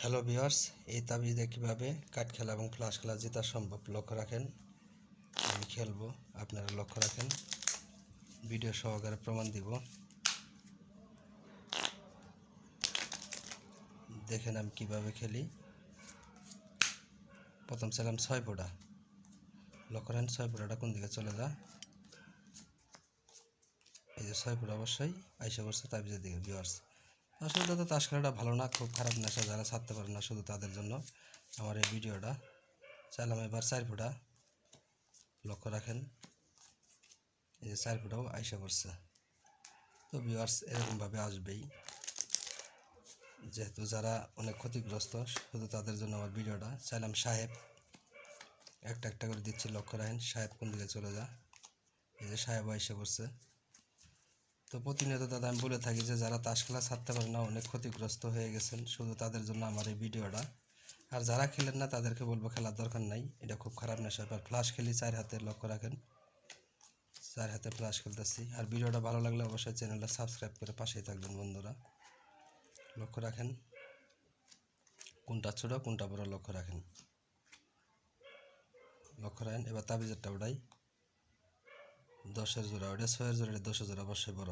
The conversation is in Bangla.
হ্যালো ভিউয়ার্স, এই তাবিজ দিয়ে কীভাবে কাঠ খেলা এবং ফ্লাশ খেলা জেতা সম্ভব লক্ষ্য রাখেন। আমি খেলবো, আপনারা লক্ষ্য রাখেন, ভিডিও সহকারে প্রমাণ দিব। দেখেন আমি কিভাবে খেলি। প্রথম ছিলাম 6 ফোঁটা, লক্ষ্য রাখেন 6 ফোঁটাটা কোন দিকে চলে যা। এই যে 6 ফোঁটা অবশ্যই আইসা করছে তাবিজের দিকে। ভিউয়ার্স, আসলে তো তাস খেলাটা ভালো না, খুব খারাপ নেশা, যারা ছাড়তে পারে না শুধু তাদের জন্য আমার এই ভিডিওটা। চাইলাম এবার 4 ফোঁটা, লক্ষ্য রাখেন এই যে 4 ফোঁটাও আইসা করছে। তো ভিউয়ার্স এরকমভাবে আসবেই, যেহেতু যারা অনেক ক্ষতিগ্রস্ত শুধু তাদের জন্য আমার ভিডিওটা। চাইলাম সাহেব, একটা একটা করে দিচ্ছি, লক্ষ্য রাখেন সাহেব কোন দিকে চলে যা। এই যে সাহেব আইসা করছে। তো প্রতিনিয়ত দাদা আমি বলে থাকি যে যারা তাস খেলা ছাড়তে পারে না, অনেক ক্ষতিগ্রস্ত হয়ে গেছেন, শুধু তাদের জন্য আমার এই ভিডিওটা। আর যারা খেলেন না তাদেরকে বলবো খেলার দরকার নাই, এটা খুব খারাপ নেশা। এবার ফ্লাশ খেলি 4 হাতে, লক্ষ্য রাখেন 4 হাতে ফ্লাশ খেলতেছি। আর ভিডিওটা ভালো লাগলে অবশ্যই চ্যানেলটা সাবস্ক্রাইব করে পাশেই থাকবেন বন্ধুরা। লক্ষ্য রাখেন কোনটা ছোটো কোনটা বড়, লক্ষ্য রাখেন। লক্ষ্য রাখেন এবার তাবিজেরটা ওটাই 10-এর জোড়া, ওটা 6-এর জোড়া, এটা 10-এর জোড়া অবশ্যই বড়।